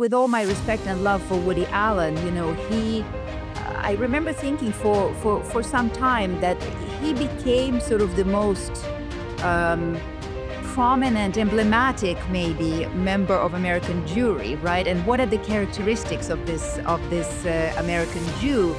with all my respect and love for Woody Allen, I remember thinking for some time that he became sort of the most um, prominent, emblematic, maybe, member of American Jewry, right? And what are the characteristics of this American Jew?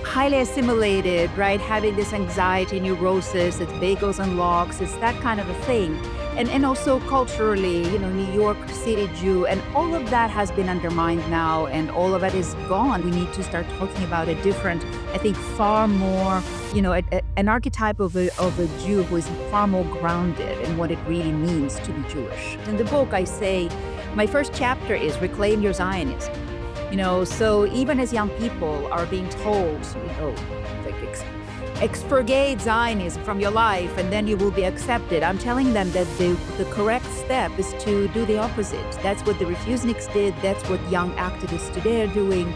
Highly assimilated, right? Having this anxiety, neurosis, it's bagels and logs, it's that kind of a thing. And also culturally, New York City Jew, and all of that has been undermined now, and all of it is gone. We need to start talking about a different, I think, far more, an archetype of a Jew who is far more grounded in what it really means to be Jewish. In the book, I say, my first chapter is Reclaim Your Zionism. So even as young people are being told, like expurgate Zionism from your life and then you will be accepted, I'm telling them that the correct step is to do the opposite. That's what the refuseniks did. That's what young activists today are doing.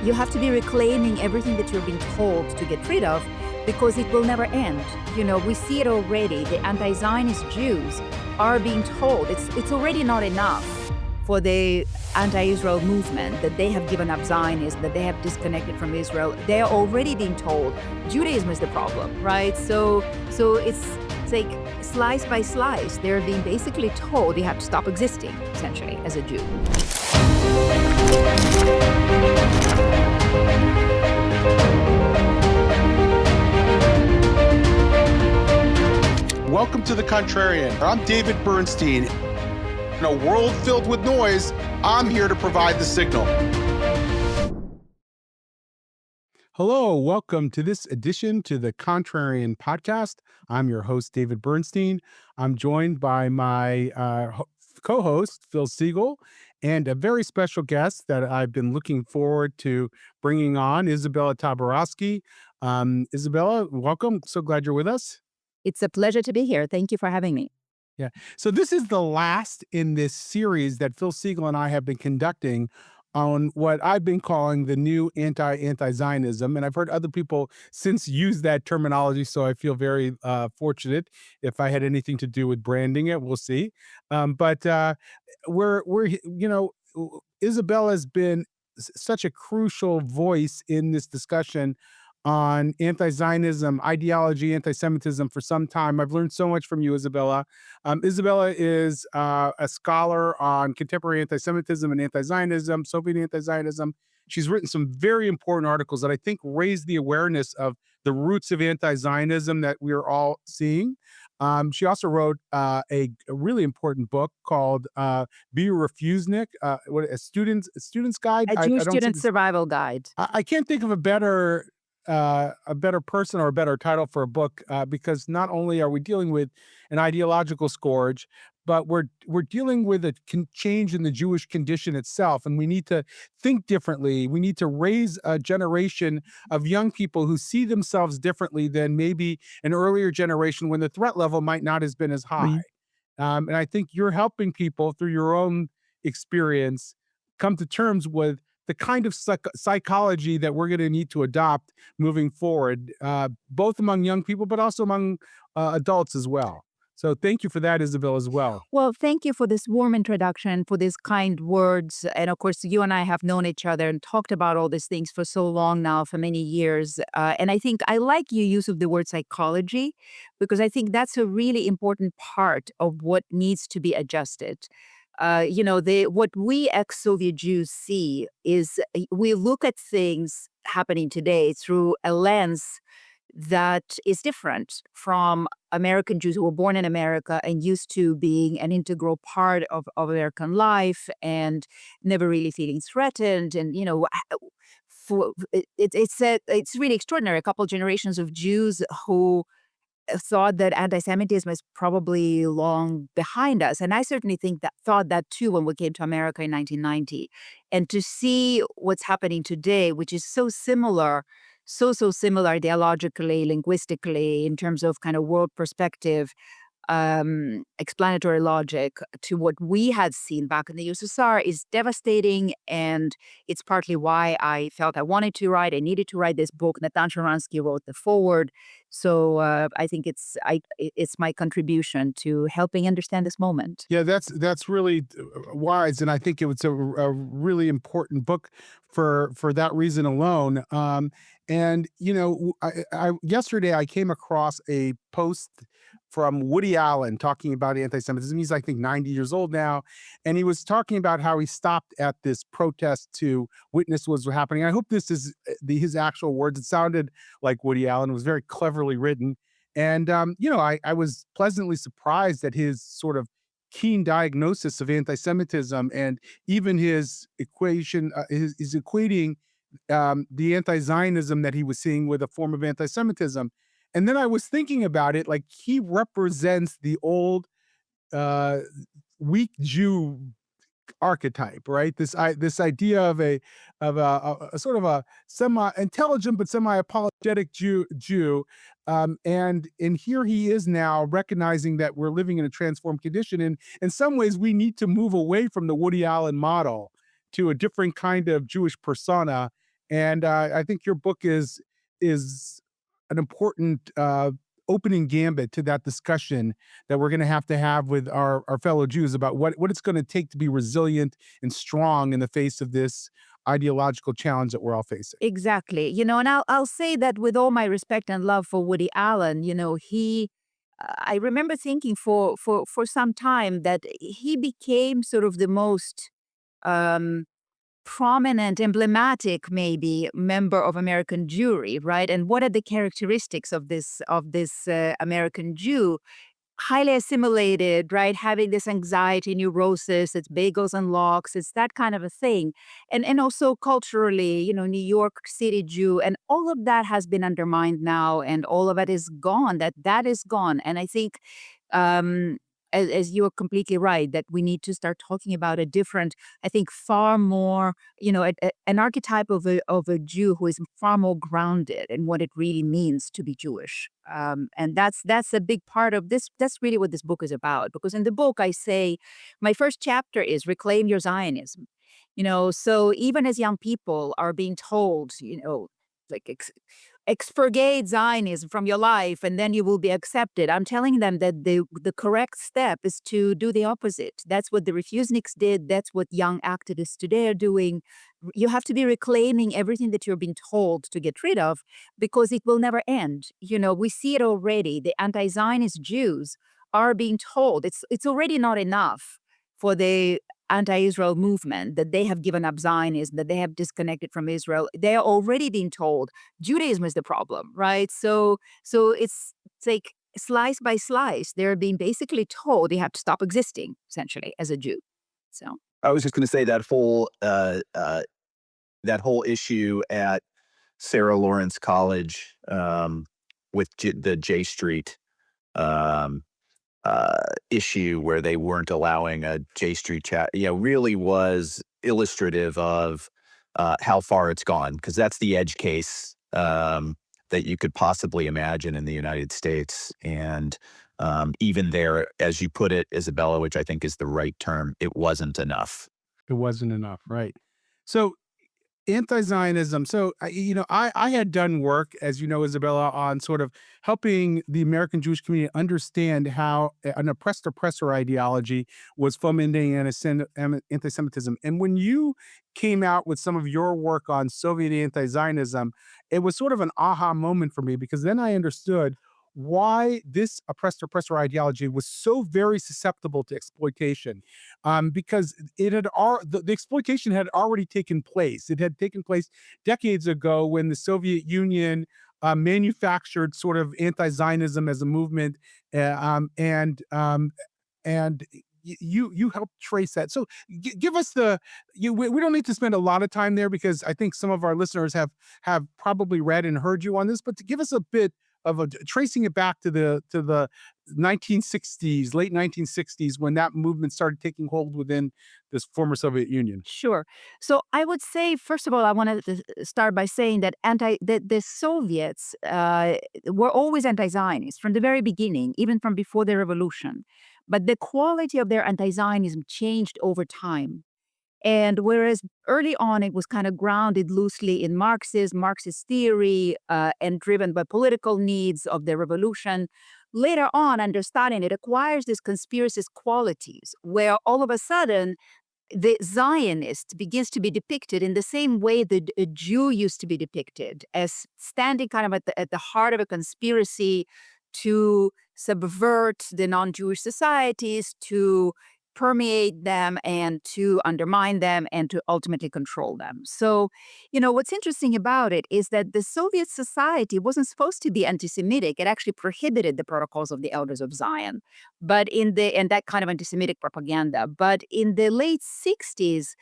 You have to be reclaiming everything that you're being told to get rid of, because it will never end. We see it already. The anti-Zionist Jews are being told it's already not enough for the anti-Israel movement that they have given up Zionism, that they have disconnected from Israel. They are already being told Judaism is the problem, right? So it's like slice by slice. They're being basically told you have to stop existing, essentially, as a Jew. Welcome to The Contrarian. I'm David Bernstein. In a world filled with noise, I'm here to provide the signal. Hello, welcome to this edition to the Contrarian podcast. I'm your host, David Bernstein. I'm joined by my co-host, Phil Siegel, and a very special guest that I've been looking forward to bringing on, Izabella Tabarovsky. Izabella, welcome. So glad you're with us. It's a pleasure to be here. Thank you for having me. Yeah. So this is the last in this series that Phil Siegel and I have been conducting on what I've been calling the new Anti-Antizionism. And I've heard other people since use that terminology, so I feel very fortunate. If I had anything to do with branding it, we'll see. But we're Izabella has been such a crucial voice in this discussion on anti-Zionism, ideology, anti-Semitism for some time. I've learned so much from you, Izabella. Izabella is a scholar on contemporary anti-Semitism and anti-Zionism, Soviet anti-Zionism. She's written some very important articles that I think raise the awareness of the roots of anti-Zionism that we're all seeing. She also wrote a really important book called "Be a Refusenik," a student's guide. A Jewish I don't student see this- survival guide. I can't think of a better person or a better title for a book, because not only are we dealing with an ideological scourge, but we're dealing with a change in the Jewish condition itself, and we need to think differently. We need to raise a generation of young people who see themselves differently than maybe an earlier generation when the threat level might not have been as high. And I think you're helping people through your own experience come to terms with the kind of psychology that we're going to need to adopt moving forward, both among young people, but also among adults as well. So thank you for that, Izabella, as well. Well, thank you for this warm introduction, for these kind words. And of course, you and I have known each other and talked about all these things for so long now, for many years. And I think I like your use of the word psychology, because I think that's a really important part of what needs to be adjusted. What we ex-Soviet Jews see is we look at things happening today through a lens that is different from American Jews who were born in America and used to being an integral part of American life and never really feeling threatened. And, it's really extraordinary. A couple generations of Jews who thought that anti-Semitism is probably long behind us. And I certainly thought that too when we came to America in 1990. And to see what's happening today, which is so similar ideologically, linguistically, in terms of kind of world perspective, explanatory logic to what we had seen back in the USSR is devastating, and it's partly why I felt I needed to write this book. Natan Sharansky wrote the foreword, so I think it's my contribution to helping understand this moment. Yeah, that's really wise, and I think it was a really important book for that reason alone. And yesterday I came across a post from Woody Allen talking about anti-Semitism. He's, I think, 90 years old now, and he was talking about how he stopped at this protest to witness what was happening. I hope this is his actual words. It sounded like Woody Allen. It was very cleverly written. And I was pleasantly surprised at his sort of keen diagnosis of anti-Semitism, and even his equation, his equating the anti-Zionism that he was seeing with a form of anti-Semitism. And then I was thinking about it, like he represents the old uh, weak Jew archetype, right? This idea of a sort of a semi-intelligent but semi-apologetic Jew, and here he is now recognizing that we're living in a transformed condition, and in some ways we need to move away from the Woody Allen model to a different kind of Jewish persona. And I think your book is an important opening gambit to that discussion that we're going to have with our fellow Jews about what it's going to take to be resilient and strong in the face of this ideological challenge that we're all facing. Exactly. And I'll say that with all my respect and love for Woody Allen, I remember thinking for some time that he became sort of the most um, prominent, emblematic, maybe member of American Jewry, right? And what are the characteristics of this American Jew? Highly assimilated, right? Having this anxiety, neurosis, it's bagels and lox, it's that kind of a thing. And also culturally, New York City Jew, and all of that has been undermined now, and all of it is gone. That is gone. And I think um as you're completely right, that we need to start talking about a different, I think far more, an archetype of a Jew who is far more grounded in what it really means to be Jewish. And that's a big part of this. That's really what this book is about. Because in the book, I say my first chapter is reclaim your Zionism. So even as young people are being told, like expurgate Zionism from your life and then you will be accepted. I'm telling them that the correct step is to do the opposite. That's what the refuseniks did. That's what young activists today are doing. You have to be reclaiming everything that you're being told to get rid of, because it will never end. We see it already. The anti-Zionist Jews are being told it's already not enough for the anti-Israel movement that they have given up Zionism, that they have disconnected from Israel. They are already being told Judaism is the problem, right? So it's like slice by slice, they're being basically told they have to stop existing, essentially, as a Jew. So I was just going to say that whole issue at Sarah Lawrence College with the J Street um, issue where they weren't allowing a J Street chat, really was illustrative of how far it's gone, because that's the edge case that you could possibly imagine in the United States. And even there, as you put it, Izabella, which I think is the right term, it wasn't enough. It wasn't enough, right? So anti-Zionism. So, I had done work, as you know, Isabella, on sort of helping the American Jewish community understand how an oppressed oppressor ideology was fomenting anti-Semitism. And when you came out with some of your work on Soviet anti-Zionism, it was sort of an aha moment for me, because then I understood why this oppressed oppressor ideology was so very susceptible to exploitation, because the exploitation had already taken place. It had taken place decades ago when the Soviet Union manufactured sort of anti-Zionism as a movement, and you helped trace that. So give us we don't need to spend a lot of time there, because I think some of our listeners have probably read and heard you on this, but to give us a bit tracing it back to the 1960s, late 1960s, when that movement started taking hold within this former Soviet Union. Sure. So I would say, first of all, I wanted to start by saying that the Soviets were always anti-Zionist from the very beginning, even from before the revolution. But the quality of their anti-Zionism changed over time. And whereas early on it was kind of grounded loosely in Marxist theory, and driven by political needs of the revolution, later on, understanding it acquires these conspiracist qualities, where all of a sudden the Zionist begins to be depicted in the same way that a Jew used to be depicted, as standing kind of at the heart of a conspiracy to subvert the non-Jewish societies, to permeate them and to undermine them and to ultimately control them. So, what's interesting about it is that the Soviet society wasn't supposed to be anti-Semitic. It actually prohibited the protocols of the Elders of Zion, but and that kind of anti-Semitic propaganda. But in the late 60s,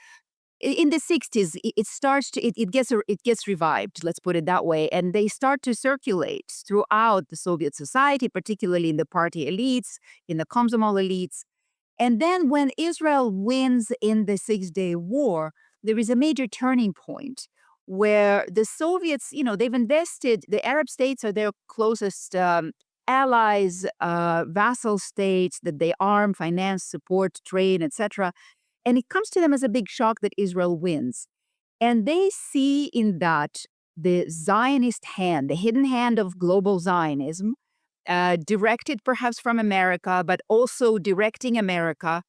it starts to it gets revived, let's put it that way, and they start to circulate throughout the Soviet society, particularly in the party elites, in the Komsomol elites. And then when Israel wins in the Six-Day War, there is a major turning point where the Soviets, they've invested, the Arab states are their closest allies, vassal states that they arm, finance, support, train, etc. And it comes to them as a big shock that Israel wins. And they see in that the Zionist hand, the hidden hand of global Zionism, directed perhaps from America, but also directing America.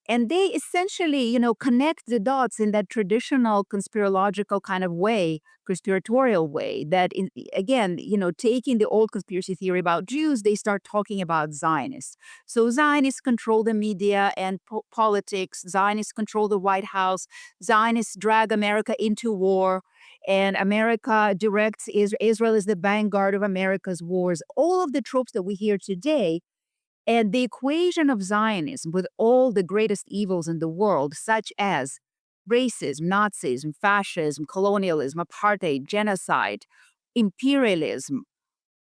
And they essentially, connect the dots in that traditional conspirological kind of way, conspiratorial way, that again, taking the old conspiracy theory about Jews, they start talking about Zionists. So Zionists control the media and politics. Zionists control the White House. Zionists drag America into war. And America directs Israel is the vanguard of America's wars. All of the tropes that we hear today, and the equation of Zionism with all the greatest evils in the world, such as racism, Nazism, fascism, colonialism, apartheid, genocide, imperialism,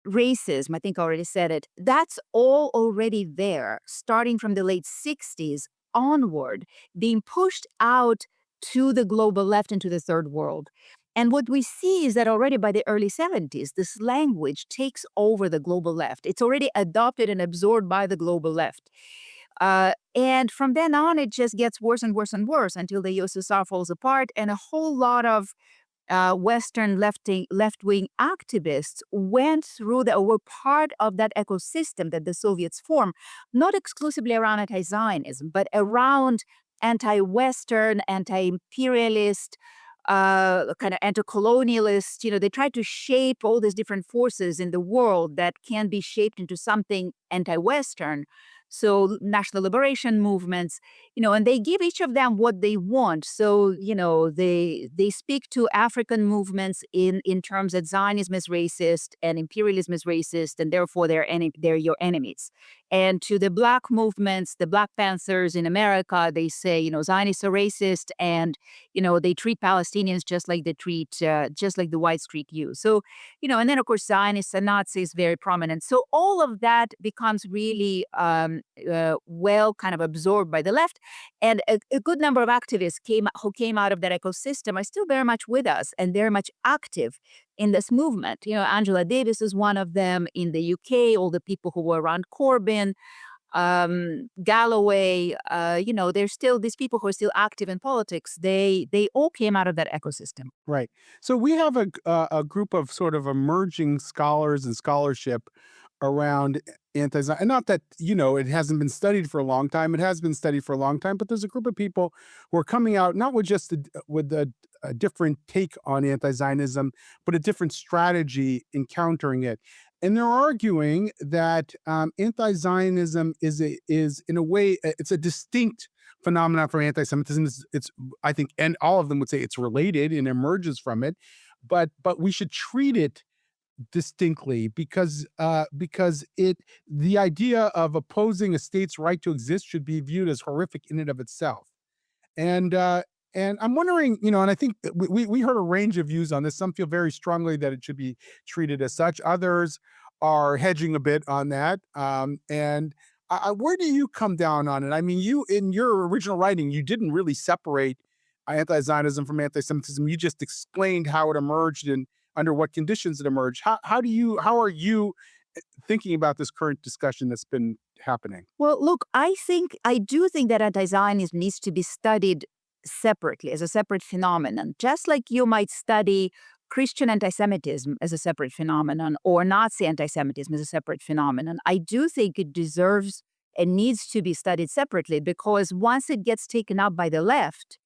racism, I think I already said it, that's all already there, starting from the late 60s onward, being pushed out to the global left and to the third world. And what we see is that already by the early 70s, this language takes over the global left. It's already adopted and absorbed by the global left. And from then on, it just gets worse and worse and worse until the USSR falls apart, and a whole lot of Western left-wing activists went through were part of that ecosystem that the Soviets formed, not exclusively around anti-Zionism, but around anti-Western, anti-imperialist, kind of anti-colonialist. They tried to shape all these different forces in the world that can be shaped into something anti-Western. So national liberation movements, and they give each of them what they want. So, they speak to African movements in terms that Zionism is racist and imperialism is racist, and therefore they're your enemies. And to the Black movements, the Black Panthers in America, they say, Zionists are racist, and, they treat Palestinians just like the whites treat you. So, and then of course Zionists and Nazis very prominent. So all of that becomes really well kind of absorbed by the left, and a good number of activists who came out of that ecosystem are still very much with us and very much active in this movement. Angela Davis is one of them in the UK. All the people who were around Corbyn, Galloway, there's still these people who are still active in politics. They all came out of that ecosystem. Right. So we have a group of sort of emerging scholars and scholarship around anti-Zionism. Not that, it hasn't been studied for a long time. It has been studied for a long time, but there's a group of people who are coming out not with just with a different take on anti-Zionism, but a different strategy in countering it. And they're arguing that anti-Zionism is in a way, it's a distinct phenomenon from anti-Semitism. It's I think, and all of them would say it's related and emerges from it, but we should treat it distinctly because the idea of opposing a state's right to exist should be viewed as horrific in and of itself. And I'm wondering, and I think that we heard a range of views on this. Some feel very strongly that it should be treated as such. Others are hedging a bit on that. And where do you come down on it? I mean, you in your original writing, you didn't really separate anti-Zionism from anti-Semitism. You just explained how it emerged and under what conditions it emerged. How are you thinking about this current discussion that's been happening? Well, look, I do think that anti-Zionism needs to be studied separately as a separate phenomenon, just like you might study Christian anti-Semitism as a separate phenomenon or Nazi anti-Semitism as a separate phenomenon. I do think it deserves and needs to be studied separately because once it gets taken up by the left,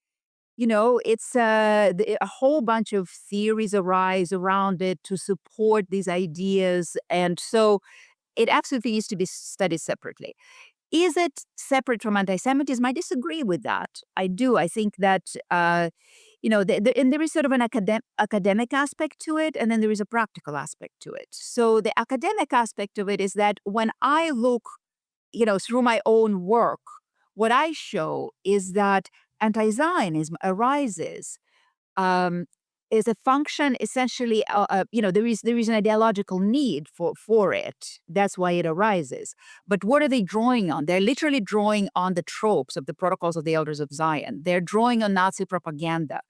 it's a whole bunch of theories arise around it to support these ideas. And so it absolutely needs to be studied separately. Is it separate from anti-Semitism? I disagree with that. I do. I think that, and there is sort of an academic aspect to it, and then there is a practical aspect to it. So the academic aspect of it is that when I look, through my own work, what I show is that anti-Zionism arises um, is a function essentially, there is an ideological need for it. That's why it arises. But what are they drawing on? They're literally drawing on the tropes of the Protocols of the Elders of Zion. They're drawing on Nazi propaganda.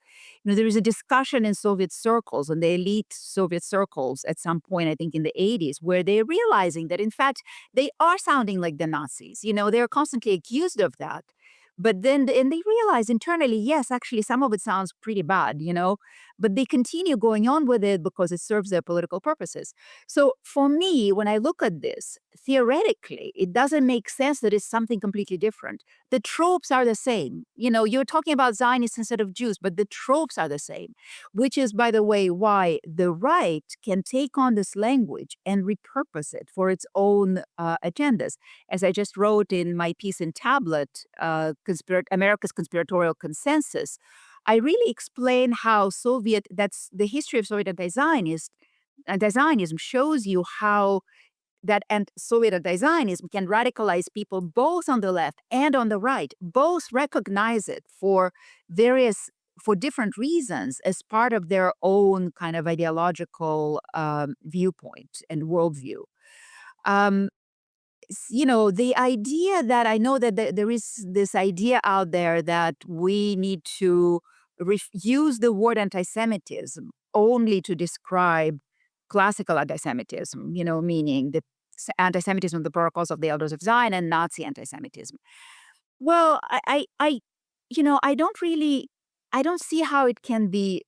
There is a discussion in Soviet circles, and the elite Soviet circles at some point, I think in the 80s, where they're realizing that, in fact, they are sounding like the Nazis. They're constantly accused of that. But then, and they realize internally, yes, actually, some of it sounds pretty bad, but they continue going on with it because it serves their political purposes. So for me, when I look at this, theoretically, it doesn't make sense that it's something completely different. The tropes are the same. You're talking about Zionists instead of Jews, but the tropes are the same, which is, by the way, why the right can take on this language and repurpose it for its own agendas. As I just wrote in my piece in Tablet, America's Conspiratorial Consensus, I really explain how that's the history of Soviet anti-Zionism shows you how that and Soviet anti-Zionism can radicalize people both on the left and on the right. Both recognize it for different reasons as part of their own kind of ideological viewpoint and worldview. The idea that I know that there is this idea out there that we need to use the word anti-Semitism only to describe classical anti-Semitism, meaning the anti-Semitism of the Protocols of the Elders of Zion and Nazi anti-Semitism. Well, I don't see how it can be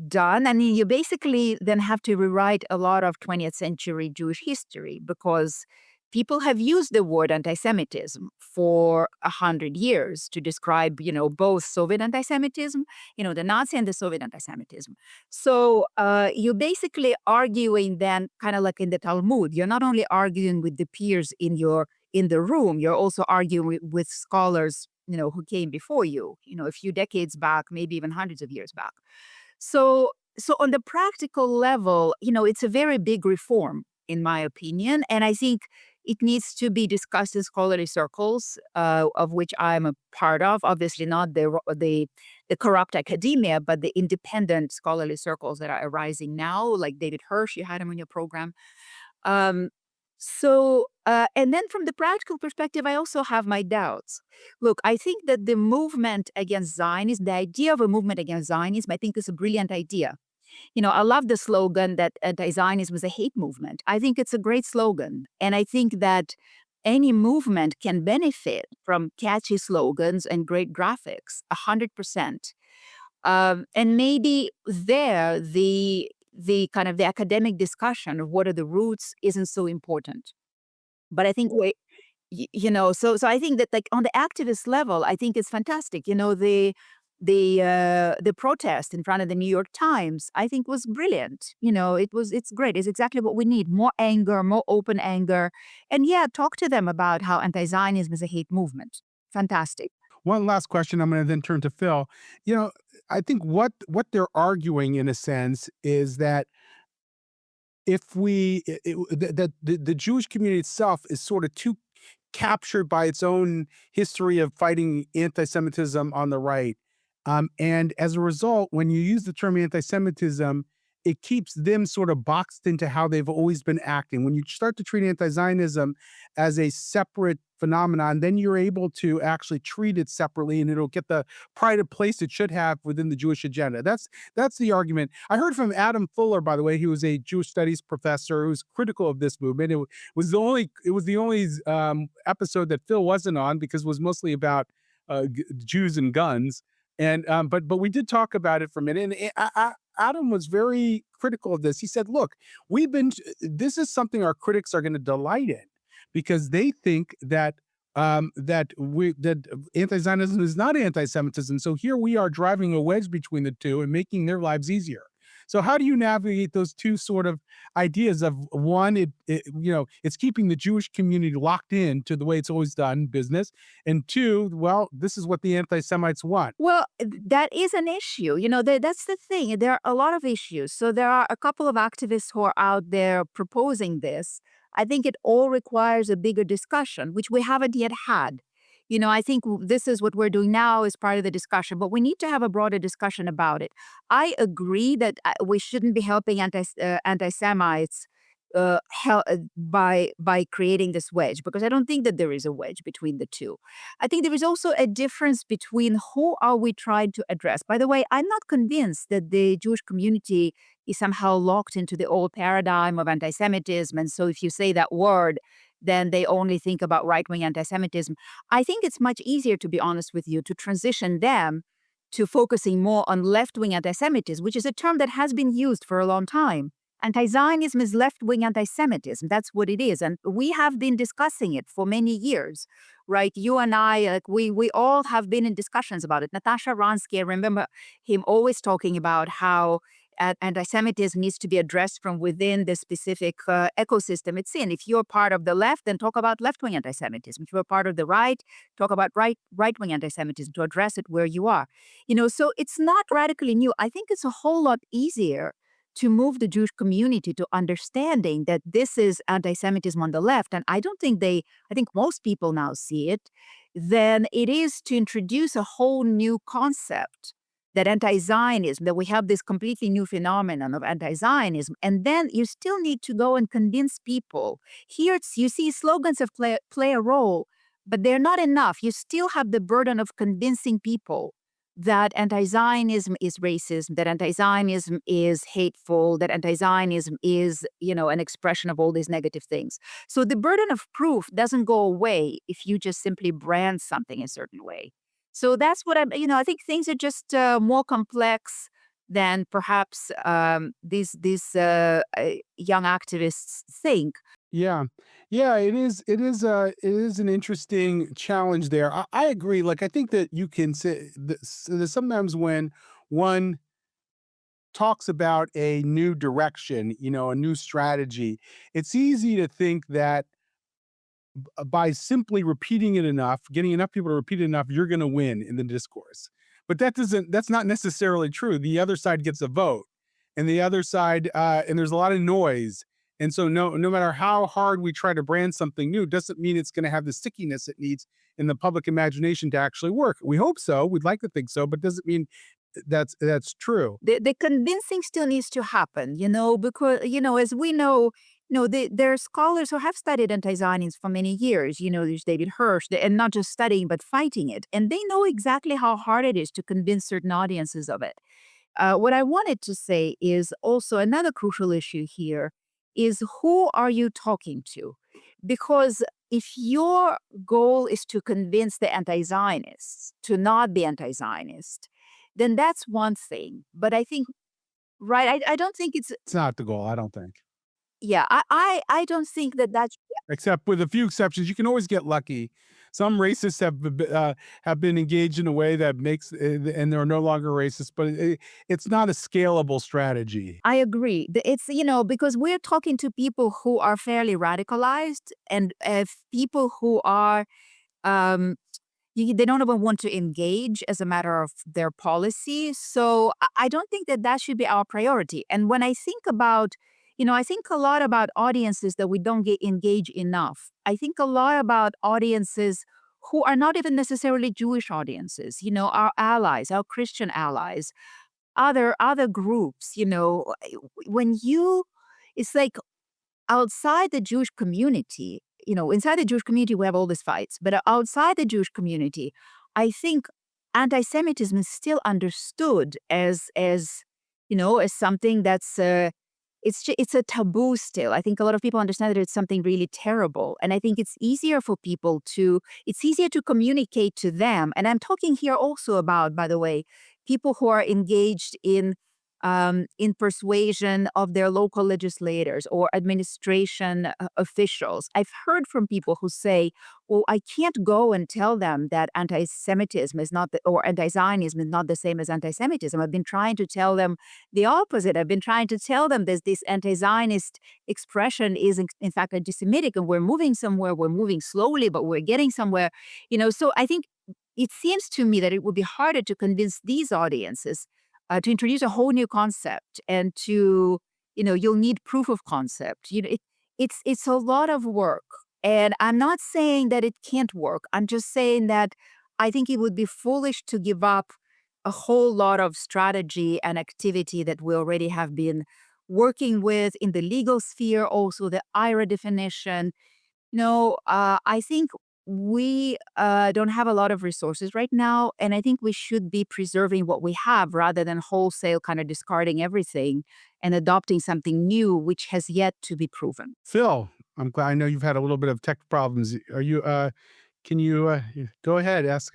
done. I mean, you basically then have to rewrite a lot of 20th century Jewish history because people have used the word anti-Semitism for 100 years to describe, both Soviet anti-Semitism, the Nazi and the Soviet anti-Semitism. So you're basically arguing then, kind of like in the Talmud, you're not only arguing with the peers in the room, you're also arguing with scholars, who came before you, a few decades back, maybe even hundreds of years back. So on the practical level, it's a very big reform, in my opinion, and I think it needs to be discussed in scholarly circles, of which I'm a part of. Obviously, not the corrupt academia, but the independent scholarly circles that are arising now, like David Hirsch. You had him on your program. And then from the practical perspective, I also have my doubts. Look, I think that the movement against Zionism, the idea of a movement against Zionism, I think is a brilliant idea. I love the slogan that anti-Zionism is a hate movement. I think it's a great slogan. And I think that any movement can benefit from catchy slogans and great graphics, 100%. And maybe there, the kind of the academic discussion of what are the roots isn't so important. But I think so I think that, like, on the activist level, I think it's fantastic. The protest in front of the New York Times, I think, was brilliant. It's great. It's exactly what we need: more anger, more open anger, and talk to them about how anti-Zionism is a hate movement. Fantastic. One last question. I'm going to then turn to Phil. I think what they're arguing, in a sense, is that if that the Jewish community itself is sort of too captured by its own history of fighting anti-Semitism on the right. And as a result, when you use the term anti-Semitism, it keeps them sort of boxed into how they've always been acting. When you start to treat anti-Zionism as a separate phenomenon, then you're able to actually treat it separately, and it'll get the pride of place it should have within the Jewish agenda. That's the argument. I heard from Adam Fuller, by the way. He was a Jewish studies professor who's critical of this movement. It was the only episode that Phil wasn't on, because it was mostly about Jews and guns. And but we did talk about it for a minute. And Adam was very critical of this. He said, "Look, this is something our critics are going to delight in, because they think that that anti-Zionism is not anti-Semitism. So here we are driving a wedge between the two and making their lives easier." So how do you navigate those two sort of ideas of, one, it's keeping the Jewish community locked in to the way it's always done business, and two, well, this is what the anti-Semites want. Well, that is an issue. That's the thing. There are a lot of issues. So there are a couple of activists who are out there proposing this. I think it all requires a bigger discussion, which we haven't yet had. I think this is what we're doing now as part of the discussion, but we need to have a broader discussion about it. I agree that we shouldn't be helping anti-Semites by creating this wedge, because I don't think that there is a wedge between the two. I think there is also a difference between who are we trying to address. By the way, I'm not convinced that the Jewish community is somehow locked into the old paradigm of anti-Semitism, and so if you say that word, then they only think about right-wing anti-Semitism. I think it's much easier, to be honest with you, to transition them to focusing more on left-wing anti-Semitism, which is a term that has been used for a long time. Anti-Zionism is left-wing anti-Semitism. That's what it is. And we have been discussing it for many years, right? You and I, we all have been in discussions about it. Natasha Ronsky, I remember him always talking about how anti-Semitism needs to be addressed from within the specific ecosystem it's in. If you're part of the left, then talk about left-wing anti-Semitism. If you're part of the right, talk about right-wing anti-Semitism, to address it where you are. So it's not radically new. I think it's a whole lot easier to move the Jewish community to understanding that this is anti-Semitism on the left, and I think most people now see it, than it is to introduce a whole new concept, that anti-Zionism, that we have this completely new phenomenon of anti-Zionism, and then you still need to go and convince people. Here, you see slogans have play a role, but they're not enough. You still have the burden of convincing people that anti-Zionism is racism, that anti-Zionism is hateful, that anti-Zionism is, an expression of all these negative things. So the burden of proof doesn't go away if you just simply brand something a certain way. So that's what I think things are just more complex than perhaps these young activists think. Yeah. Yeah, it is an interesting challenge there. I agree. Like, I think that you can say that sometimes when one talks about a new direction, a new strategy, it's easy to think that by simply repeating it enough, getting enough people to repeat it enough, you're going to win in the discourse. But that's not necessarily true. The other side gets a vote, and the other side, and there's a lot of noise. And so no matter how hard we try to brand something new, doesn't mean it's going to have the stickiness it needs in the public imagination to actually work. We hope so. We'd like to think so, but doesn't mean that's true. The convincing still needs to happen, because, as we know, there are scholars who have studied anti-Zionism for many years. There's David Hirsch, and not just studying, but fighting it. And they know exactly how hard it is to convince certain audiences of it. What I wanted to say is also another crucial issue here is, who are you talking to? Because if your goal is to convince the anti-Zionists to not be anti-Zionist, then that's one thing. But I think, right, I don't think it's, It's not the goal, I don't think. yeah, I don't think that that's, Except with a few exceptions, you can always get lucky. Some racists have been engaged in a way that makes, and they're no longer racist, but it's not a scalable strategy. I agree. It's, because we're talking to people who are fairly radicalized, and people who are, they don't even want to engage as a matter of their policy. So I don't think that should be our priority. And when I think about, I think a lot about audiences that we don't engage enough. I think a lot about audiences who are not even necessarily Jewish audiences, our allies, our Christian allies. other groups, when you, it's like outside the Jewish community, inside the Jewish community, we have all these fights, but outside the Jewish community, I think anti-Semitism is still understood as something that's it's a taboo still. I think a lot of people understand that it's something really terrible, and I think it's easier to communicate to them. And I'm talking here also about, by the way, people who are engaged in persuasion of their local legislators or administration officials. I've heard from people who say, "Well, I can't go and tell them that anti-Semitism is not or anti-Zionism is not the same as anti-Semitism. I've been trying to tell them the opposite. I've been trying to tell them this anti-Zionist expression is in fact anti-Semitic, and we're moving somewhere. We're moving slowly, but we're getting somewhere." So I think it seems to me that it would be harder to convince these audiences to introduce a whole new concept, and you'll need proof of concept. It's a lot of work, and I'm not saying that it can't work. I'm just saying that I think it would be foolish to give up a whole lot of strategy and activity that we already have been working with in the legal sphere, also the IRA definition. No, I think we don't have a lot of resources right now, and I think we should be preserving what we have rather than wholesale kind of discarding everything and adopting something new, which has yet to be proven. Phil, I'm glad. I know you've had a little bit of tech problems. Are you? Can you go ahead? Ask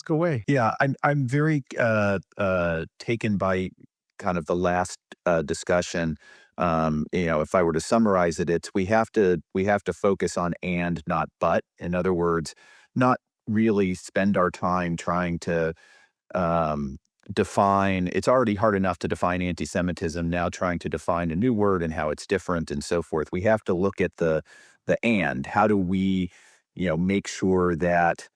away. Yeah, I'm very taken by kind of the last discussion. If I were to summarize it, it's we have to focus on and not but. In other words, not really spend our time trying to define. It's already hard enough to define anti-Semitism. Now trying to define a new word and how it's different and so forth. We have to look at the and. How do we, make sure that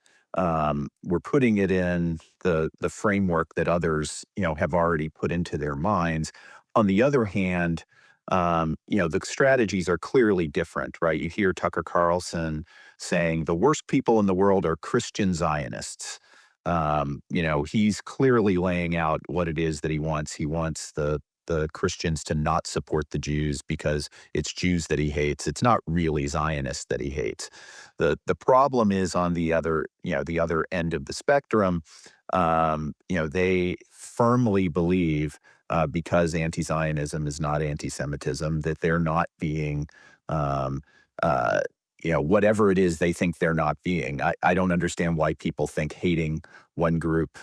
we're putting it in the framework that others, have already put into their minds. On the other hand, the strategies are clearly different, right? You hear Tucker Carlson saying the worst people in the world are Christian Zionists. He's clearly laying out what it is that he wants. He wants the Christians to not support the Jews because it's Jews that he hates. It's not really Zionists that he hates. The problem is on the other end of the spectrum. They firmly believe because anti-Zionism is not anti-Semitism, that they're not being, whatever it is they think they're not being. I don't understand why people think hating one group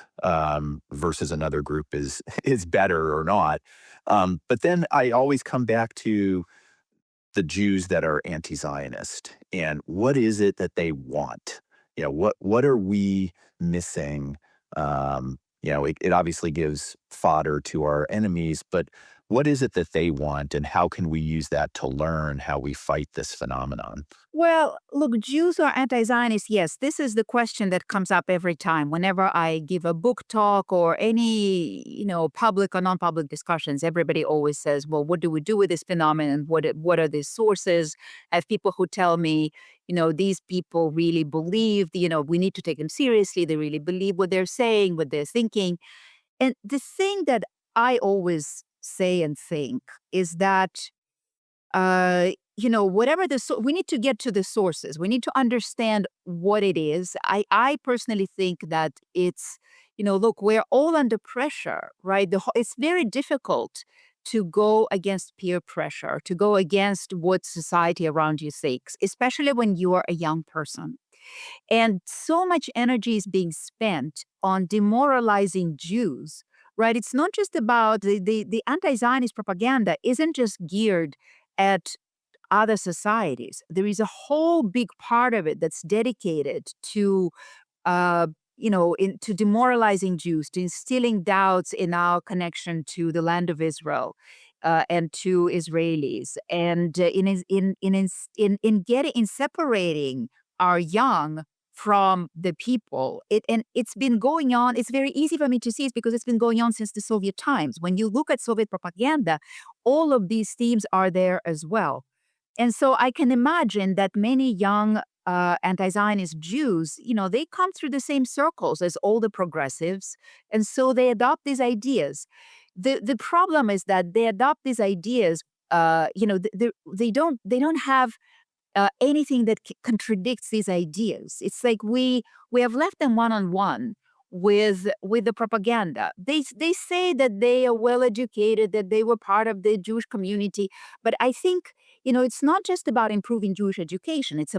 versus another group is better or not. But then I always come back to the Jews that are anti-Zionist and what is it that they want? What are we missing? It obviously gives fodder to our enemies, but what is it that they want, and how can we use that to learn how we fight this phenomenon? Well, look, Jews are anti-Zionist. Yes, this is the question that comes up every time whenever I give a book talk or any, public or non-public discussions. Everybody always says, "Well, what do we do with this phenomenon? What are the sources?" I have people who tell me, these people really believe, we need to take them seriously. They really believe what they're saying, what they're thinking. And the thing that I always say and think is that whatever we need to get to the sources. We need to understand what it is. I personally think that it's, look, we're all under pressure, right? It's very difficult to go against peer pressure, to go against what society around you thinks, especially when you are a young person. And so much energy is being spent on demoralizing Jews, right? It's not just about the anti-Zionist propaganda isn't just geared at other societies. There is a whole big part of it that's dedicated to, to demoralizing Jews, to instilling doubts in our connection to the land of Israel. And to Israelis, and in separating our young from the people, it's been going on. It's very easy for me to see it because it's been going on since the Soviet times. When you look at Soviet propaganda, all of these themes are there as well. And so I can imagine that many young anti-Zionist Jews, they come through the same circles as all the progressives, and so they adopt these ideas. The problem is that they adopt these ideas. They don't have anything that contradicts these ideas. It's like we have left them one on one with the propaganda. They say that they are well educated, that they were part of the Jewish community, but I think it's not just about improving Jewish education. It's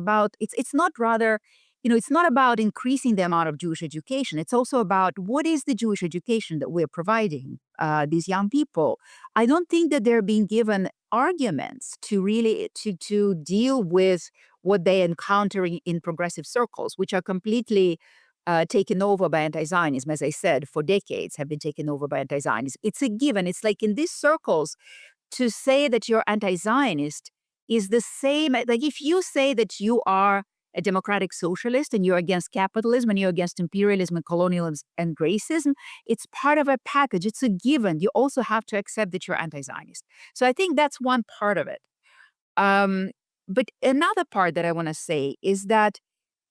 not rather. It's not about increasing the amount of Jewish education. It's also about what is the Jewish education that we're providing these young people. I don't think that they're being given arguments to really to deal with what they encounter in progressive circles, which are completely taken over by anti-Zionism, as I said, for decades have been taken over by anti-Zionism. It's a given. It's like in these circles, to say that you're anti-Zionist is the same. Like if you say that you are a democratic socialist and you're against capitalism and you're against imperialism and colonialism and racism, it's part of a package. It's a given. You also have to accept that you're anti-Zionist. So I think that's one part of it. But another part that I want to say is that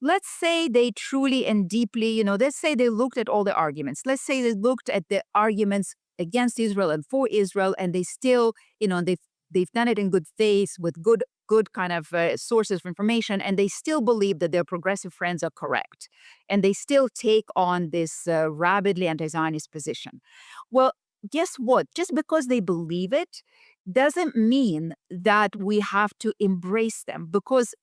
let's say they truly and deeply, let's say they looked at all the arguments. Let's say they looked at the arguments against Israel and for Israel, and they still, they've done it in good faith with good kind of sources of information, and they still believe that their progressive friends are correct, and they still take on this rabidly anti-Zionist position. Well, guess what? Just because they believe it doesn't mean that we have to embrace them, because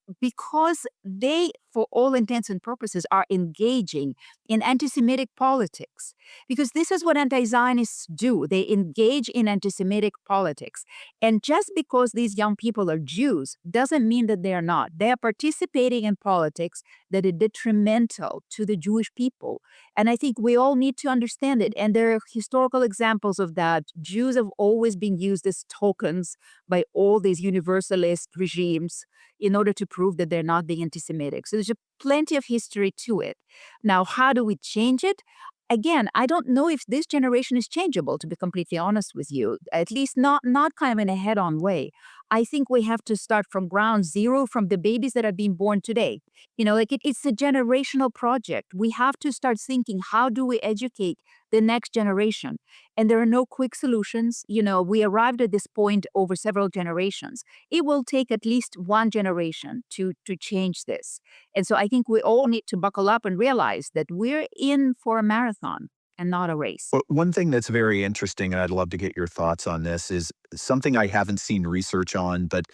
they, for all intents and purposes, are engaging in anti-Semitic politics. Because this is what anti-Zionists do. They engage in anti-Semitic politics. And just because these young people are Jews doesn't mean that they are not. They are participating in politics that are detrimental to the Jewish people. And I think we all need to understand it. And there are historical examples of that. Jews have always been used as tokens by all these universalist regimes in order to prove that they're not being anti-Semitic. So there's plenty of history to it. Now, how do we change it? Again, I don't know if this generation is changeable, to be completely honest with you, at least not kind of in a head-on way. I think we have to start from ground zero, from the babies that are being born today. It's a generational project. We have to start thinking, how do we educate the next generation? And there are no quick solutions. We arrived at this point over several generations. It will take at least one generation to change this. And so I think we all need to buckle up and realize that we're in for a marathon and not a race. Well, one thing that's very interesting, and I'd love to get your thoughts on this, is something I haven't seen research on, but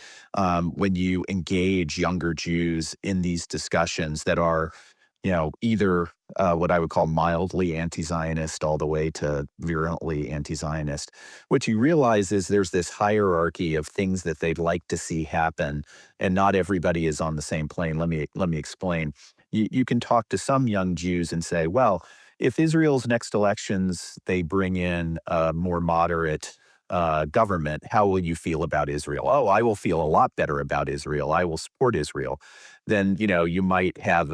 when you engage younger Jews in these discussions that are, either what I would call mildly anti-Zionist all the way to virulently anti-Zionist, what you realize is there's this hierarchy of things that they'd like to see happen, and not everybody is on the same plane. Let me explain. You can talk to some young Jews and say, well, if Israel's next elections, they bring in a more moderate government, how will you feel about Israel? Oh, I will feel a lot better about Israel. I will support Israel. Then, you might have,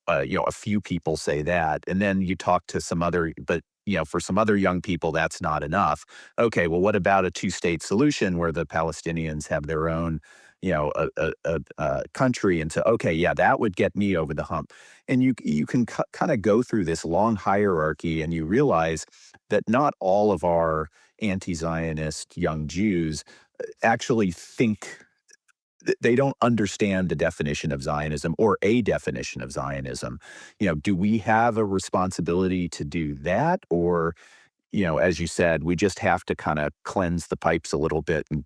a few people say that. And then you talk to some other, but, for some other young people, that's not enough. Okay, well, what about a two-state solution where the Palestinians have their own a country, and okay, yeah, that would get me over the hump. And you can kind of go through this long hierarchy, and you realize that not all of our anti-Zionist young Jews actually think. They don't understand the definition of Zionism or a definition of Zionism. Do we have a responsibility to do that, or as you said, we just have to kind of cleanse the pipes a little bit and,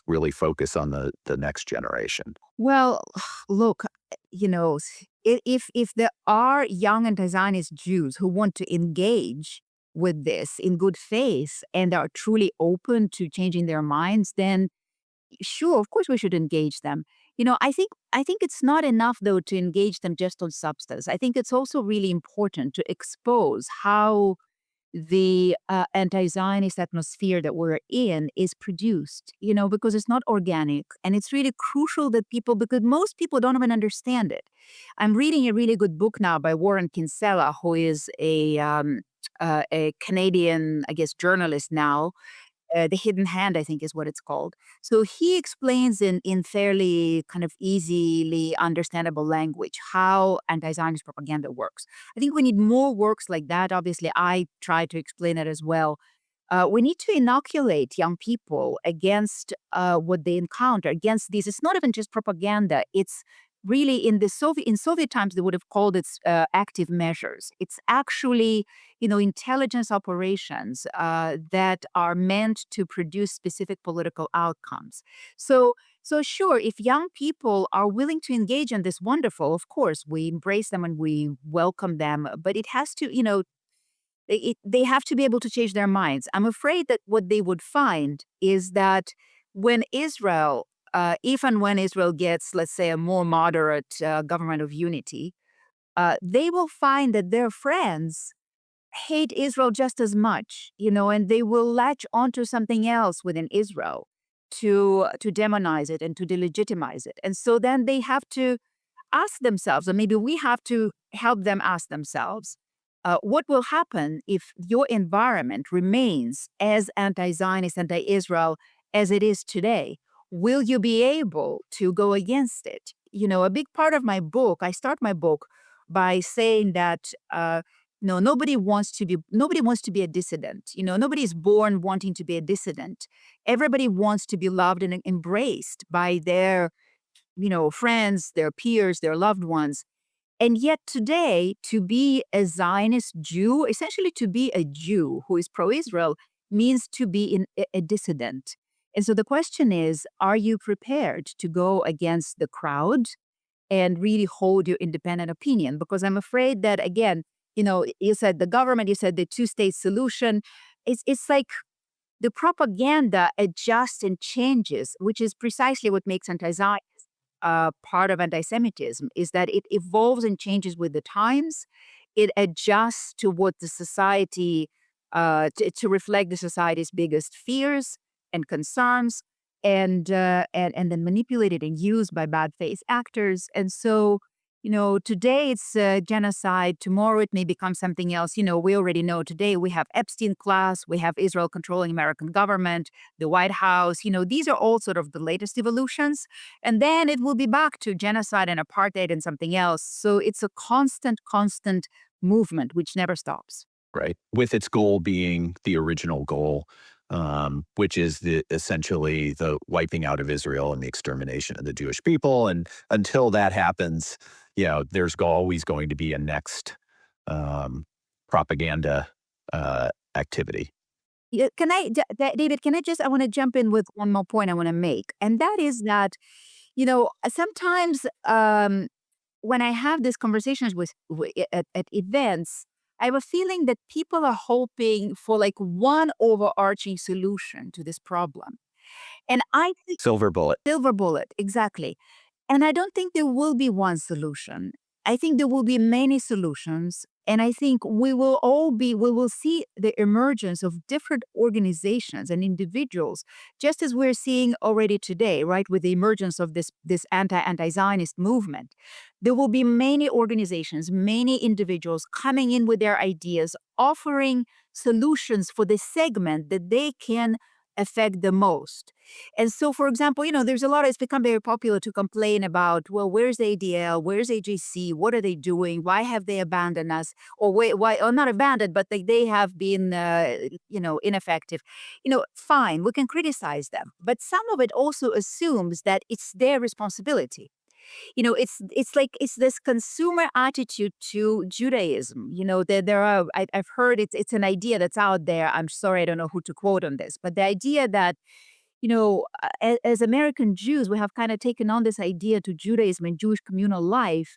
really focus on the next generation? Well, look, if there are young anti-Zionist Jews who want to engage with this in good faith and are truly open to changing their minds, then sure, of course we should engage them. I think it's not enough though to engage them just on substance. I think it's also really important to expose how the anti-Zionist atmosphere that we're in is produced, because it's not organic. And it's really crucial that because most people don't even understand it. I'm reading a really good book now by Warren Kinsella, who is a Canadian, I guess, journalist now. The Hidden Hand, I think is what it's called. So he explains in fairly kind of easily understandable language how anti-Zionist propaganda works. I think we need more works like that. Obviously, I try to explain it as well. We need to inoculate young people against what they encounter, against these. It's not even just propaganda. It's really in Soviet times they would have called it active measures. It's actually intelligence operations that are meant to produce specific political outcomes. So sure, if young people are willing to engage in this, wonderful. Of course, we embrace them and we welcome them. But it has to, they have to be able to change their minds. I'm afraid that what they would find is that when Israel, if and when Israel gets, let's say, a more moderate government of unity, they will find that their friends hate Israel just as much, and they will latch onto something else within Israel to demonize it and to delegitimize it. And so then they have to ask themselves, or maybe we have to help them ask themselves, what will happen if your environment remains as anti-Zionist, anti-Israel as it is today? Will you be able to go against it? A big part of my book, I start my book by saying that no, nobody wants to be a dissident. Nobody is born wanting to be a dissident. Everybody wants to be loved and embraced by their friends, their peers, their loved ones. And yet today, to be a Zionist Jew, essentially to be a Jew who is pro-Israel, means to be a dissident. And so the question is, are you prepared to go against the crowd and really hold your independent opinion? Because I'm afraid that, again, you said the government, you said the two-state solution. It's like the propaganda adjusts and changes, which is precisely what makes anti-Zionist part of anti-Semitism, is that it evolves and changes with the times. It adjusts to what the society, to reflect the society's biggest fears and concerns, and then manipulated and used by bad faith actors. And so, today it's genocide. Tomorrow it may become something else. We already know today we have Epstein class, we have Israel controlling American government, the White House. These are all sort of the latest evolutions. And then it will be back to genocide and apartheid and something else. So it's a constant movement which never stops. Right. With its goal being the original goal, which is essentially the wiping out of Israel and the extermination of the Jewish people. And until that happens, there's always going to be a next propaganda activity. Yeah, David, I want to jump in with one more point I want to make. And that is that, sometimes when I have these conversations at events, I have a feeling that people are hoping for like one overarching solution to this problem. And I think Silver bullet. silver bullet, exactly. And I don't think there will be one solution. I think there will be many solutions. And I think we will see the emergence of different organizations and individuals, just as we're seeing already today, right, with the emergence of this anti-Zionist movement. There will be many organizations, many individuals coming in with their ideas, offering solutions for the segment that they can affect the most. And so, for example, it's become very popular to complain about, well, where's the ADL? Where's AJC? What are they doing? Why have they abandoned us? Or why, or not abandoned, but they have been, ineffective. Fine, we can criticize them. But some of it also assumes that it's their responsibility. It's this consumer attitude to Judaism. I've heard it's an idea that's out there. I'm sorry, I don't know who to quote on this, but the idea that, as American Jews, we have kind of taken on this idea to Judaism and Jewish communal life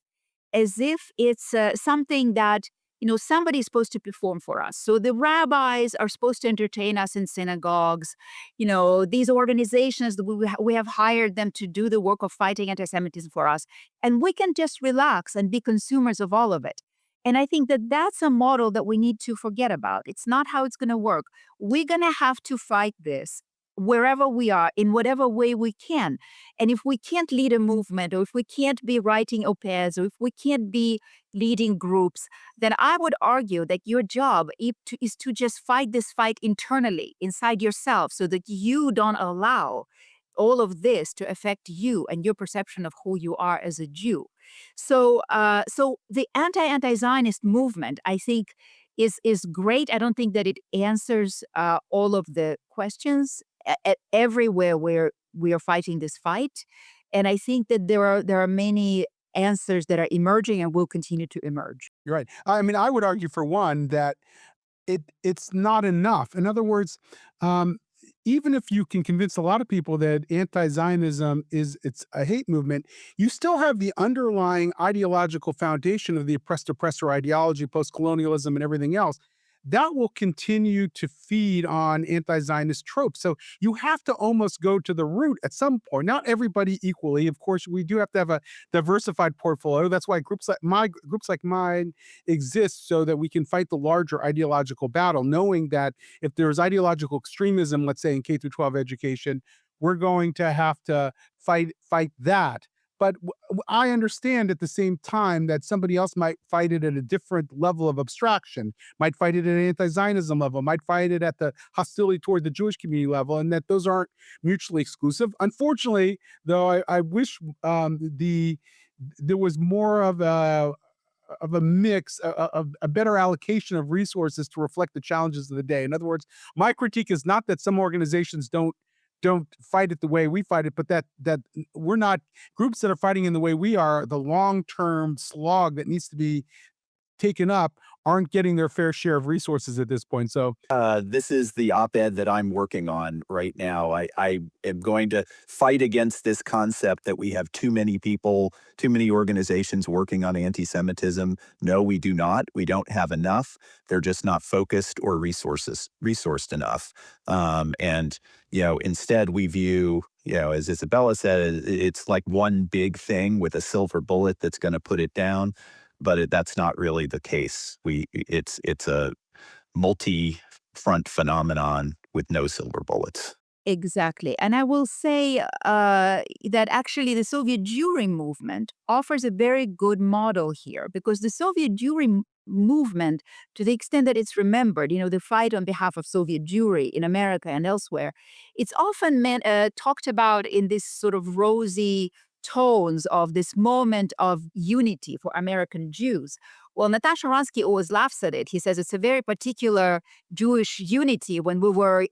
as if it's something that, somebody's supposed to perform for us. So the rabbis are supposed to entertain us in synagogues. These organizations, we have hired them to do the work of fighting anti-Semitism for us. And we can just relax and be consumers of all of it. And I think that that's a model that we need to forget about. It's not how it's going to work. We're going to have to fight this wherever we are, in whatever way we can. And if we can't lead a movement, or if we can't be writing op-eds, or if we can't be leading groups, then I would argue that your job is to just fight this fight internally, inside yourself, so that you don't allow all of this to affect you and your perception of who you are as a Jew. So the anti-Zionist movement, I think, is great. I don't think that it answers all of the questions everywhere where we are fighting this fight, and I think that there are many answers that are emerging and will continue to emerge. You're right. I mean, I would argue for one that it's not enough. In other words, um, even if you can convince a lot of people that anti-Zionism it's a hate movement, you still have the underlying ideological foundation of the oppressed oppressor ideology, post-colonialism, and everything else. That will continue to feed on anti-Zionist tropes. So you have to almost go to the root at some point. Not everybody equally. Of course, we do have to have a diversified portfolio. That's why groups like mine exist, so that we can fight the larger ideological battle, knowing that if there's ideological extremism, let's say in K through 12 education, we're going to have to fight that. But I understand at the same time that somebody else might fight it at a different level of abstraction, might fight it at an anti-Zionism level, might fight it at the hostility toward the Jewish community level, and that those aren't mutually exclusive. Unfortunately, though, I wish there was more of a mix, a better allocation of resources to reflect the challenges of the day. In other words, my critique is not that some organizations don't fight it the way we fight it, but that we're not groups that are fighting in the way we are, the long-term slog that needs to be taken up aren't getting their fair share of resources at this point. So This is the op-ed that I'm working on right now. I am going to fight against this concept that we have too many people, too many organizations working on anti-Semitism. No, we do not. We don't have enough. They're just not focused or resourced enough. And instead we view, as Izabella said, it's like one big thing with a silver bullet that's going to put it down. But that's not really the case. It's a multi-front phenomenon with no silver bullets. Exactly. And I will say that actually the Soviet Jewry movement offers a very good model here, because the Soviet Jewry movement, to the extent that it's remembered, the fight on behalf of Soviet Jewry in America and elsewhere, it's often talked about in this sort of rosy tones of this moment of unity for American Jews. Well, Natasha Ronsky always laughs at it. He says it's a very particular Jewish unity when we were,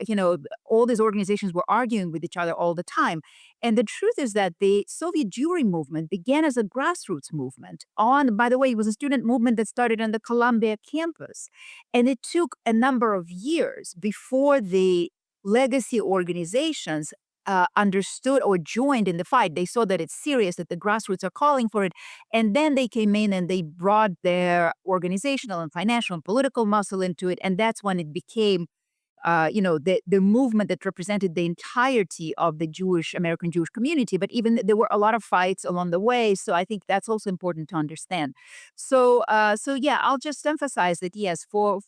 all these organizations were arguing with each other all the time. And the truth is that the Soviet Jewry movement began as a grassroots movement. By the way, it was a student movement that started on the Columbia campus. And it took a number of years before the legacy organizations understood or joined in the fight. They saw that it's serious, that the grassroots are calling for it. And then they came in and they brought their organizational and financial and political muscle into it. And that's when it became, the movement that represented the entirety of the American Jewish community. But even there were a lot of fights along the way. So I think that's also important to understand. So yeah, I'll just emphasize that, yes, for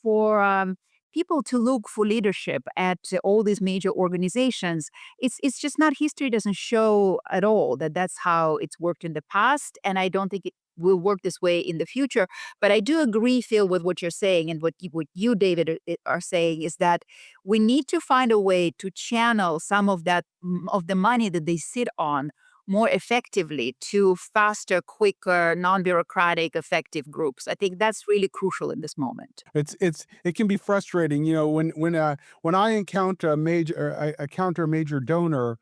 people to look for leadership at all these major organizations, it's just not, history doesn't show at all that that's how it's worked in the past, and I don't think it will work this way in the future. But I do agree, Phil, with what you're saying, and what you, David, are saying is that we need to find a way to channel some of that of the money that they sit on more effectively to faster, quicker, non-bureaucratic, effective groups. I think that's really crucial in this moment. It can be frustrating, when I encounter a major donor,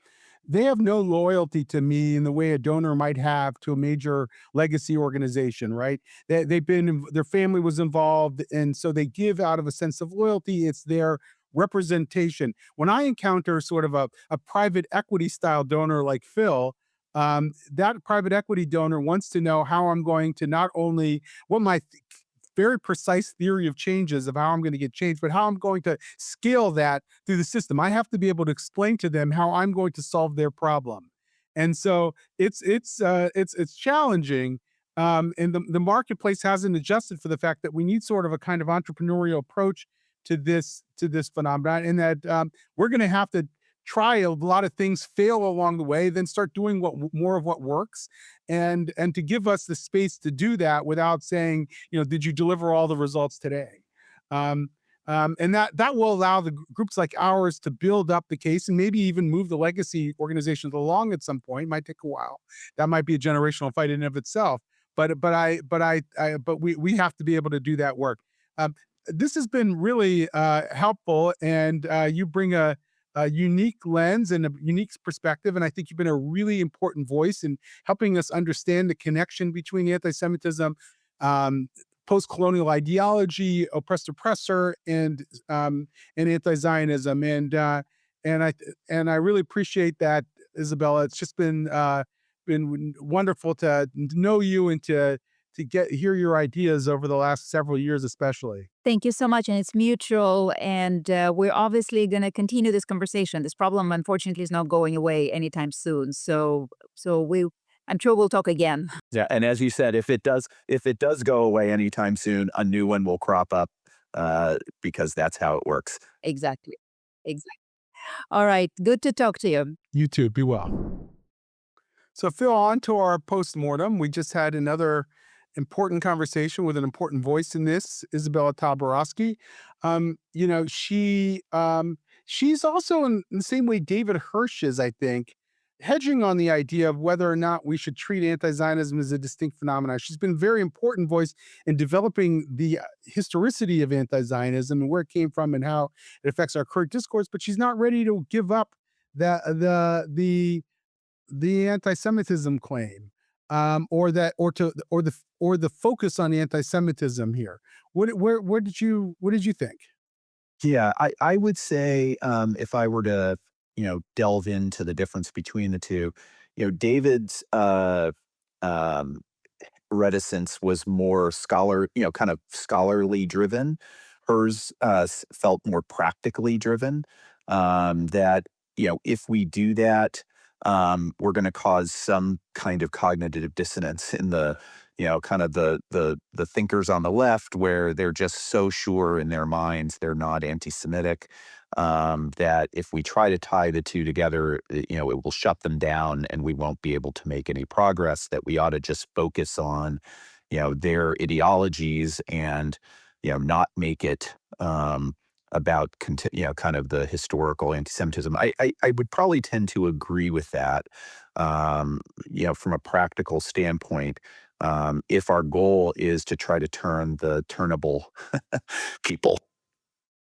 they have no loyalty to me in the way a donor might have to a major legacy organization, right? Their family was involved, and so they give out of a sense of loyalty. It's their representation. When I encounter sort of a private equity style donor like Phil, that private equity donor wants to know how I'm going to not only what my very precise theory of changes of how I'm going to get change, but how I'm going to scale that through the system. I have to be able to explain to them how I'm going to solve their problem. And so it's challenging. And the marketplace hasn't adjusted for the fact that we need sort of a kind of entrepreneurial approach to this phenomenon, and that we're going to have to try a lot of things, fail along the way, then start doing more of what works, and to give us the space to do that without saying, did you deliver all the results today? Um, and that will allow the groups like ours to build up the case and maybe even move the legacy organizations along at some point. It might take a while. That might be a generational fight in and of itself. But we have to be able to do that work. This has been really helpful, and you bring a unique lens and a unique perspective, and I think you've been a really important voice in helping us understand the connection between anti-Semitism, um, post-colonial ideology, oppressed oppressor, and anti-Zionism. And I really appreciate that, Izabella. It's just been wonderful to know you and to hear your ideas over the last several years, especially. Thank you so much, and it's mutual, and we're obviously going to continue this conversation. This problem, unfortunately, is not going away anytime soon. I'm sure we'll talk again. Yeah, and as you said, if it does go away anytime soon, a new one will crop up because that's how it works. Exactly. Exactly. All right. Good to talk to you. You too. Be well. So, Phil, on to our postmortem. We just had another important conversation with an important voice in this, Izabella Tabarovsky. She's also in the same way David Hirsch is, I think, hedging on the idea of whether or not we should treat anti-Zionism as a distinct phenomenon. She's been a very important voice in developing the historicity of anti-Zionism and where it came from and how it affects our current discourse. But she's not ready to give up the anti-Semitism claim, or the focus on anti-Semitism here. What did you think? Yeah, I would say if I were to delve into the difference between the two, David's um, reticence was more kind of scholarly driven. Hers felt more practically driven. That if we do that, we're going to cause some kind of cognitive dissonance in the kind of the thinkers on the left, where they're just so sure in their minds they're not anti-Semitic, that if we try to tie the two together, it will shut them down and we won't be able to make any progress. That we ought to just focus on their ideologies and not make it about kind of the historical anti-Semitism. I would probably tend to agree with that. From a practical standpoint, if our goal is to try to turn the turnable people.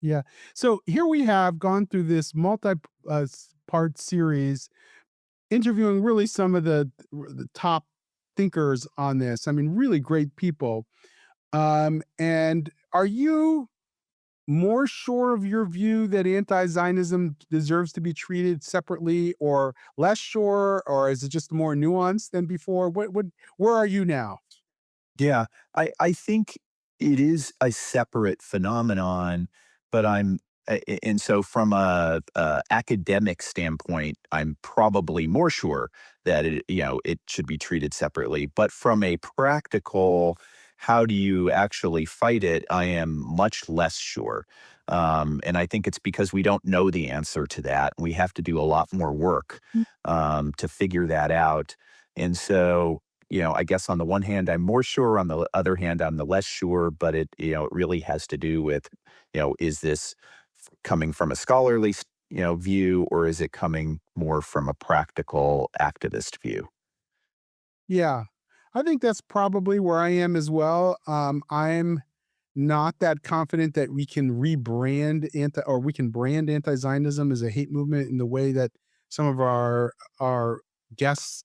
Yeah. So here we have gone through this part series, interviewing really some of the top thinkers on this. I mean, really great people. And are you more sure of your view that anti-Zionism deserves to be treated separately, or less sure, or is it just more nuanced than before? Where are you now? Yeah, I think it is a separate phenomenon, but and so from a academic standpoint, I'm probably more sure that it should be treated separately. But from a practical, how do you actually fight it? I am much less sure, and I think it's because we don't know the answer to that. We have to do a lot more work to figure that out, and so I guess on the one hand, I'm more sure. On the other hand, I'm the less sure. But it really has to do with, is this coming from a scholarly, view, or is it coming more from a practical activist view? Yeah, I think that's probably where I am as well. I'm not that confident that we can we can brand anti-Zionism as a hate movement in the way that some of our guests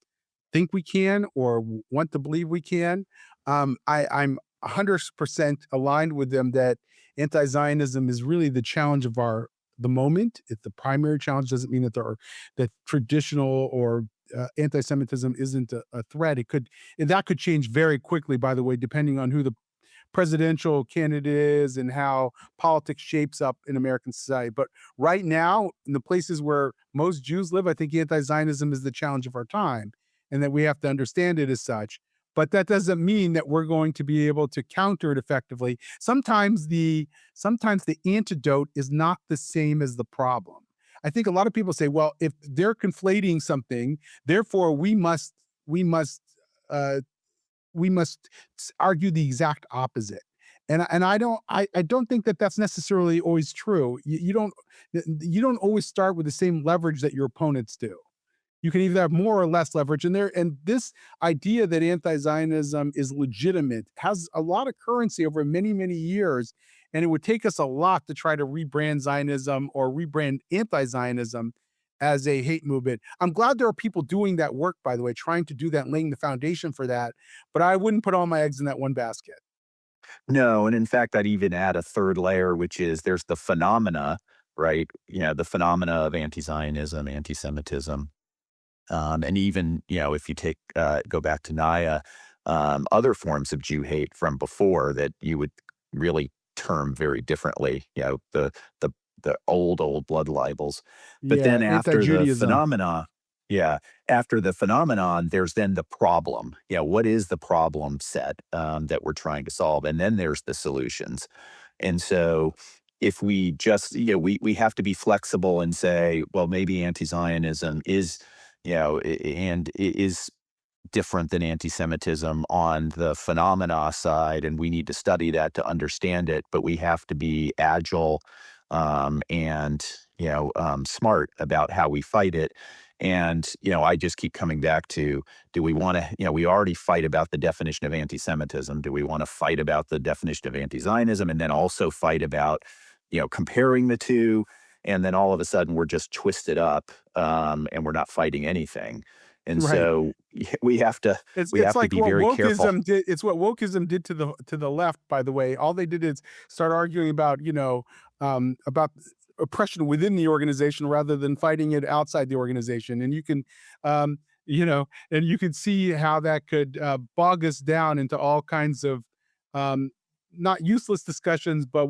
think we can or want to believe we can. I'm 100% aligned with them that anti-Zionism is really the challenge of the moment. It's the primary challenge. Doesn't mean that traditional or anti-Semitism isn't a threat. That could change very quickly, by the way, depending on who the presidential candidate is and how politics shapes up in American society. But right now, in the places where most Jews live, I think anti-Zionism is the challenge of our time, and that we have to understand it as such. But that doesn't mean that we're going to be able to counter it effectively. Sometimes the antidote is not the same as the problem. I think a lot of people say, well, if they're conflating something, therefore we must uh, argue the exact opposite. And I don't think that that's necessarily always true. You don't always start with the same leverage that your opponents do. You can either have more or less leverage in there. And this idea that anti-Zionism is legitimate has a lot of currency over many, many years. And it would take us a lot to try to rebrand Zionism or rebrand anti-Zionism as a hate movement. I'm glad there are people doing that work, by the way, trying to do that, laying the foundation for that. But I wouldn't put all my eggs in that one basket. No, and in fact, I'd even add a third layer, which is there's the phenomena, right? The phenomena of anti-Zionism, anti-Semitism, and even if you go back to Naya, other forms of Jew hate from before that you would really term very differently. The the old blood libels, but Yeah, then anti-Judaism. yeah, after the phenomenon, there's then the problem. What is the problem set that we're trying to solve, and then there's the solutions. And so if we just, we have to be flexible and say, well, maybe anti-Zionism is, is different than anti-Semitism on the phenomena side, and we need to study that to understand it. But we have to be agile and smart about how we fight it. And I just keep coming back to: do we want to? We already fight about the definition of anti-Semitism. Do we want to fight about the definition of anti-Zionism, and then also fight about comparing the two? And then all of a sudden we're just twisted up, and we're not fighting anything. And Right. so we have to we It's have to like be what very careful. wokeism did. It's what wokeism did to the left, by the way. All they did is start arguing about, about oppression within the organization rather than fighting it outside the organization. And you can, and you can see how that could bog us down into all kinds of um, not useless discussions, but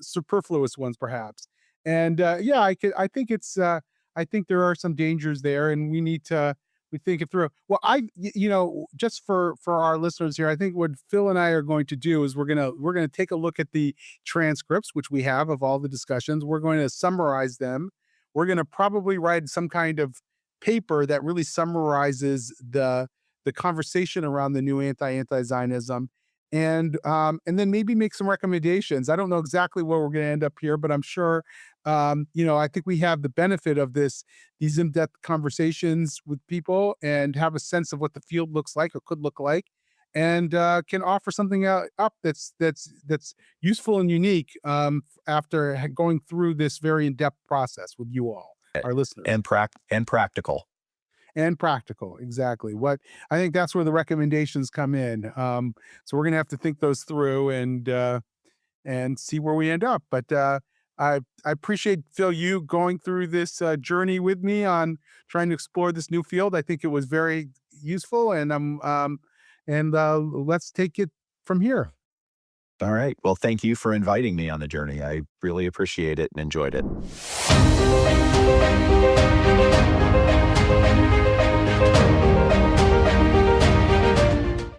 superfluous ones, perhaps. And yeah, I think I think there are some dangers there, and we think it through. Well, just for our listeners here, I think what Phil and I are going to do is we're gonna take a look at the transcripts, which we have of all the discussions. We're going to summarize them. We're gonna probably write some kind of paper that really summarizes the conversation around the new anti-Zionism, and then maybe make some recommendations. I don't know exactly where we're going to end up here, but I'm sure I think we have the benefit of these in-depth conversations with people and have a sense of what the field looks like or could look like, and can offer something up that's useful and unique after going through this very in-depth process with you all, our listeners. And practical. And practical, exactly. What I think that's where the recommendations come in. So we're gonna have to think those through and see where we end up. But I appreciate, Phil, you going through this journey with me on trying to explore this new field. I think it was very useful, and let's take it from here. All right. Well, thank you for inviting me on the journey. I really appreciate it and enjoyed it.